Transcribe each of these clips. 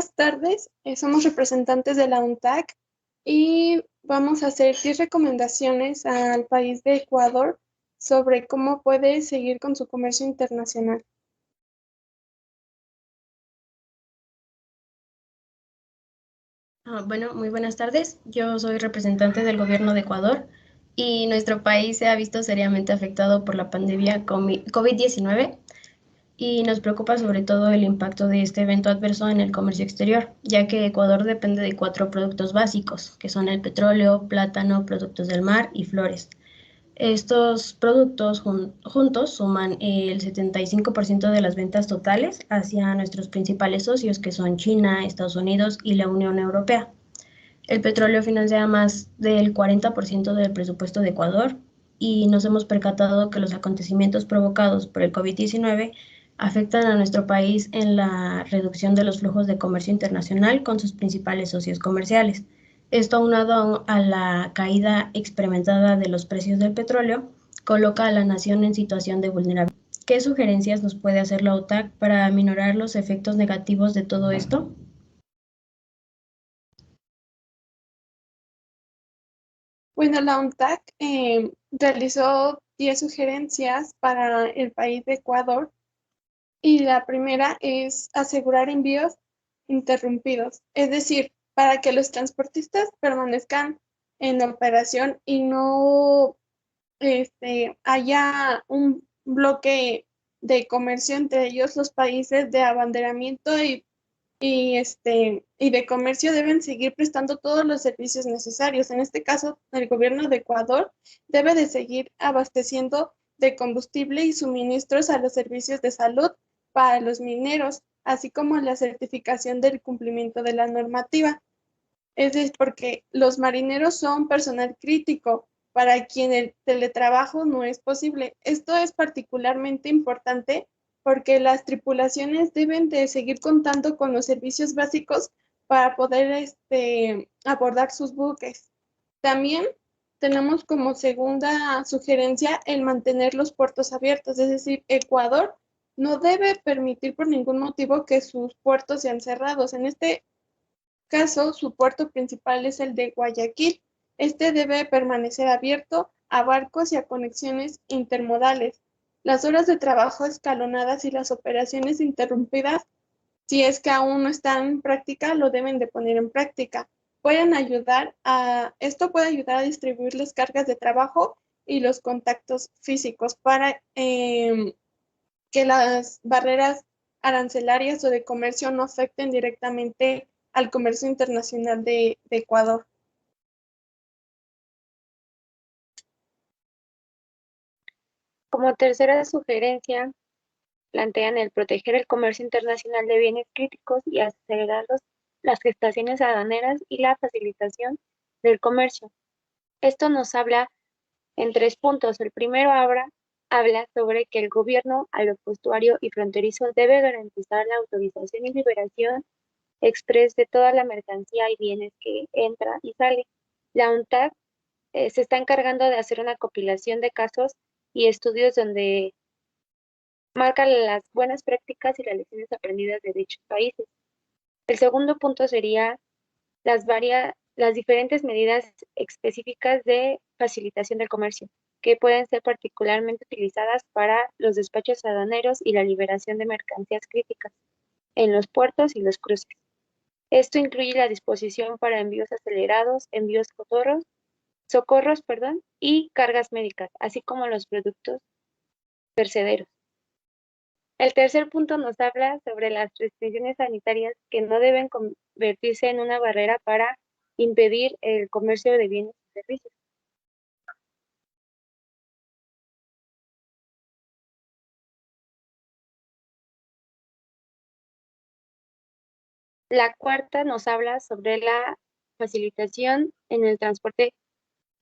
Buenas tardes, somos representantes de la UNTAC y vamos a hacer 10 recomendaciones al país de Ecuador sobre cómo puede seguir con su comercio internacional. Bueno, muy buenas tardes. Yo soy representante del gobierno de Ecuador y nuestro país se ha visto seriamente afectado por la pandemia COVID-19 y nos preocupa sobre todo el impacto de este evento adverso en el comercio exterior, ya que Ecuador depende de 4 productos básicos, que son el petróleo, plátano, productos del mar y flores. Estos productos juntos suman el 75% de las ventas totales hacia nuestros principales socios, que son China, Estados Unidos y la Unión Europea. El petróleo financia más del 40% del presupuesto de Ecuador y nos hemos percatado que los acontecimientos provocados por el COVID-19 afectan a nuestro país en la reducción de los flujos de comercio internacional con sus principales socios comerciales. Esto, aunado a la caída experimentada de los precios del petróleo, coloca a la nación en situación de vulnerabilidad. ¿Qué sugerencias nos puede hacer la OTAC para aminorar los efectos negativos de todo esto? Bueno, la UNTAC realizó 10 sugerencias para el país de Ecuador y la primera es asegurar envíos interrumpidos, es decir, para que los transportistas permanezcan en operación y no haya un bloque de comercio entre ellos. Los países de abanderamiento y de comercio deben seguir prestando todos los servicios necesarios. En este caso, el gobierno de Ecuador debe de seguir abasteciendo de combustible y suministros a los servicios de salud para los mineros, así como la certificación del cumplimiento de la normativa. Es decir, porque los marineros son personal crítico para quien el teletrabajo no es posible. Esto es particularmente importante porque las tripulaciones deben de seguir contando con los servicios básicos para poder abordar sus buques. También tenemos como segunda sugerencia el mantener los puertos abiertos, es decir, Ecuador no debe permitir por ningún motivo que sus puertos sean cerrados. En este caso, su puerto principal es el de Guayaquil. Este debe permanecer abierto a barcos y a conexiones intermodales. Las horas de trabajo escalonadas y las operaciones interrumpidas, si es que aún no están en práctica, lo deben de poner en práctica. Esto puede ayudar a distribuir las cargas de trabajo y los contactos físicos para que las barreras arancelarias o de comercio no afecten directamente al comercio internacional de Ecuador. Como tercera sugerencia, plantean el proteger el comercio internacional de bienes críticos y acelerar las gestaciones aduaneras y la facilitación del comercio. Esto nos habla en 3 puntos. El primero habla sobre que el gobierno aeroportuario y fronterizo debe garantizar la autorización y liberación express de toda la mercancía y bienes que entra y sale. La UNTAD se está encargando de hacer una compilación de casos y estudios donde marca las buenas prácticas y las lecciones aprendidas de dichos países. El segundo punto sería las diferentes medidas específicas de facilitación del comercio, que pueden ser particularmente utilizadas para los despachos aduaneros y la liberación de mercancías críticas en los puertos y los cruces. Esto incluye la disposición para envíos acelerados, envíos socorros, y cargas médicas, así como los productos tercederos. El tercer punto nos habla sobre las restricciones sanitarias que no deben convertirse en una barrera para impedir el comercio de bienes y servicios. La cuarta nos habla sobre la facilitación en el transporte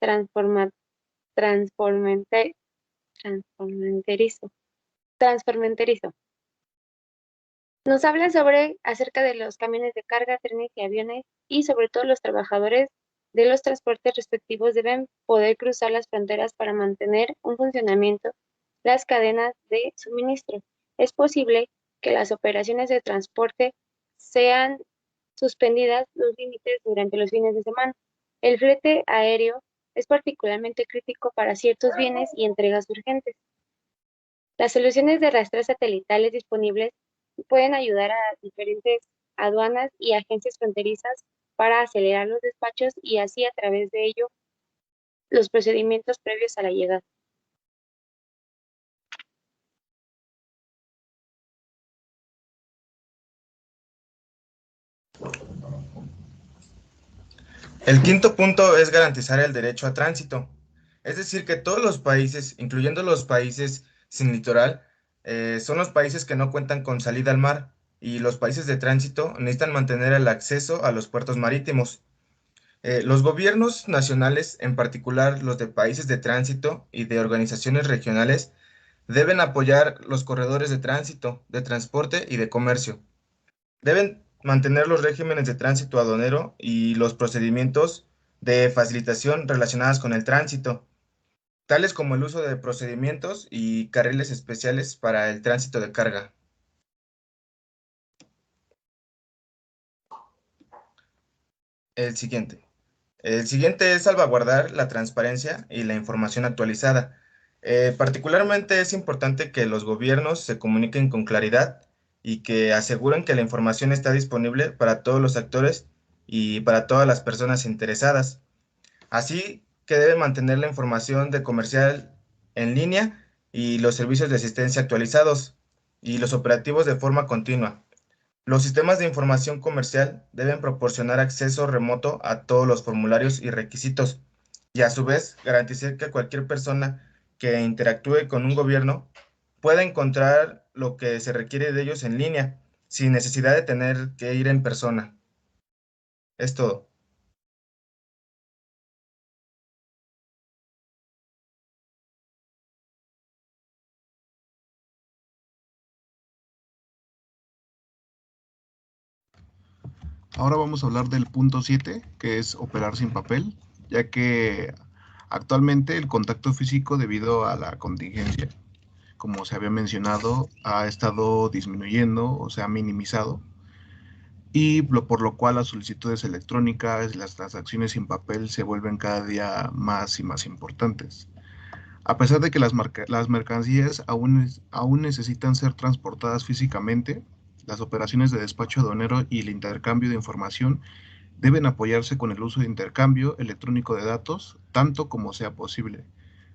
transforma- transformente- transformenterizo. Transformenterizo. Nos habla acerca de los camiones de carga, trenes y aviones y sobre todo los trabajadores de los transportes respectivos deben poder cruzar las fronteras para mantener un funcionamiento las cadenas de suministro. Es posible que las operaciones de transporte sean suspendidas los límites durante los fines de semana. El flete aéreo es particularmente crítico para ciertos bienes y entregas urgentes. Las soluciones de rastreo satelitales disponibles pueden ayudar a diferentes aduanas y agencias fronterizas para acelerar los despachos y así a través de ello los procedimientos previos a la llegada. El quinto punto es garantizar el derecho a tránsito. Es decir, que todos los países, incluyendo los países sin litoral, son los países que no cuentan con salida al mar y los países de tránsito necesitan mantener el acceso a los puertos marítimos. Los gobiernos nacionales, en particular los de países de tránsito y de organizaciones regionales, deben apoyar los corredores de tránsito, de transporte y de comercio. Deben mantener los regímenes de tránsito aduanero y los procedimientos de facilitación relacionadas con el tránsito, tales como el uso de procedimientos y carriles especiales para el tránsito de carga. El siguiente. El siguiente es salvaguardar la transparencia y la información actualizada. Particularmente es importante que los gobiernos se comuniquen con claridad y que aseguren que la información está disponible para todos los actores y para todas las personas interesadas. Así que deben mantener la información de comercial en línea y los servicios de asistencia actualizados y los operativos de forma continua. Los sistemas de información comercial deben proporcionar acceso remoto a todos los formularios y requisitos y a su vez garantizar que cualquier persona que interactúe con un gobierno pueda encontrar lo que se requiere de ellos en línea sin necesidad de tener que ir en persona. Es todo. Ahora vamos a hablar del punto 7, que es operar sin papel, ya que actualmente el contacto físico debido a la contingencia, como se había mencionado, ha estado disminuyendo o se ha minimizado, y por lo cual las solicitudes electrónicas, las transacciones sin papel se vuelven cada día más y más importantes. A pesar de que las mercancías aún necesitan ser transportadas físicamente, las operaciones de despacho aduanero y el intercambio de información deben apoyarse con el uso de intercambio electrónico de datos, tanto como sea posible.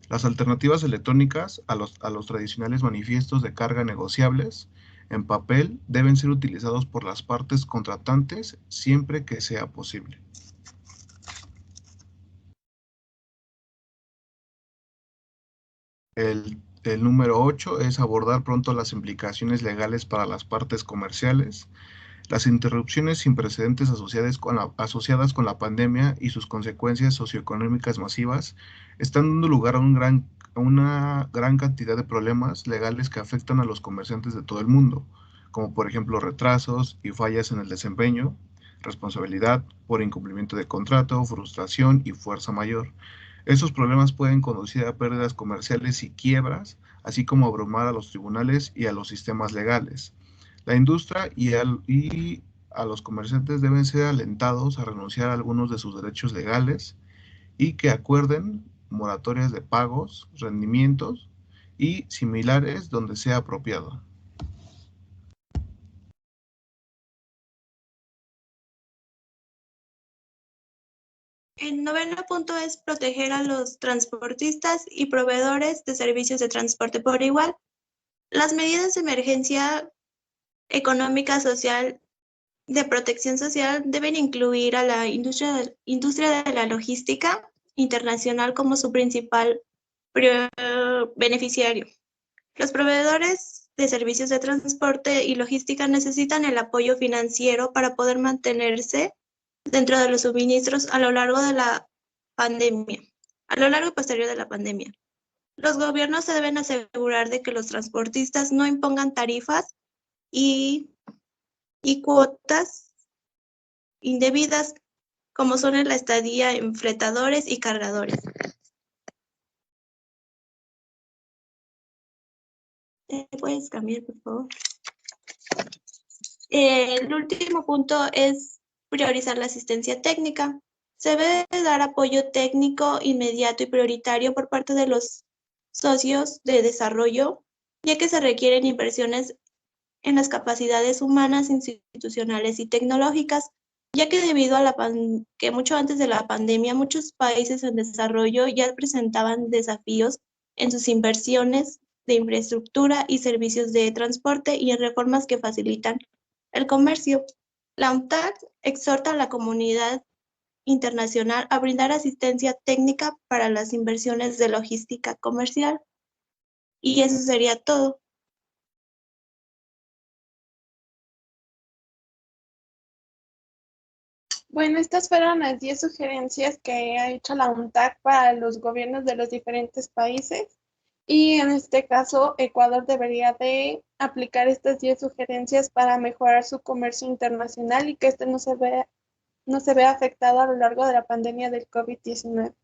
Las alternativas electrónicas a los tradicionales manifiestos de carga negociables en papel deben ser utilizados por las partes contratantes siempre que sea posible. El número 8 es abordar pronto las implicaciones legales para las partes comerciales. Las interrupciones sin precedentes asociadas con la pandemia y sus consecuencias socioeconómicas masivas están dando lugar a una gran cantidad de problemas legales que afectan a los comerciantes de todo el mundo, como por ejemplo retrasos y fallas en el desempeño, responsabilidad por incumplimiento de contrato, frustración y fuerza mayor. Estos problemas pueden conducir a pérdidas comerciales y quiebras, así como abrumar a los tribunales y a los sistemas legales. La industria y a los comerciantes deben ser alentados a renunciar a algunos de sus derechos legales y que acuerden moratorias de pagos, rendimientos y similares donde sea apropiado. El noveno punto es proteger a los transportistas y proveedores de servicios de transporte por igual. Las medidas de emergencia económica, social, de protección social deben incluir a la industria de la logística internacional como su principal beneficiario. Los proveedores de servicios de transporte y logística necesitan el apoyo financiero para poder mantenerse dentro de los suministros a lo largo de la pandemia, a lo largo y posterior de la pandemia. Los gobiernos se deben asegurar de que los transportistas no impongan tarifas y cuotas indebidas como son en la estadía en fletadores y cargadores. ¿Puedes cambiar, por favor? El último punto es priorizar la asistencia técnica. Se debe dar apoyo técnico inmediato y prioritario por parte de los socios de desarrollo, ya que se requieren inversiones en las capacidades humanas, institucionales y tecnológicas, ya que debido a que mucho antes de la pandemia, muchos países en desarrollo ya presentaban desafíos en sus inversiones de infraestructura y servicios de transporte y en reformas que facilitan el comercio. La UNCTAD exhorta a la comunidad internacional a brindar asistencia técnica para las inversiones de logística comercial. Y eso sería todo. Bueno, estas fueron las 10 sugerencias que ha hecho la UNTAC para los gobiernos de los diferentes países. Y en este caso, Ecuador debería de aplicar estas 10 sugerencias para mejorar su comercio internacional y que este no se vea afectado a lo largo de la pandemia del COVID-19.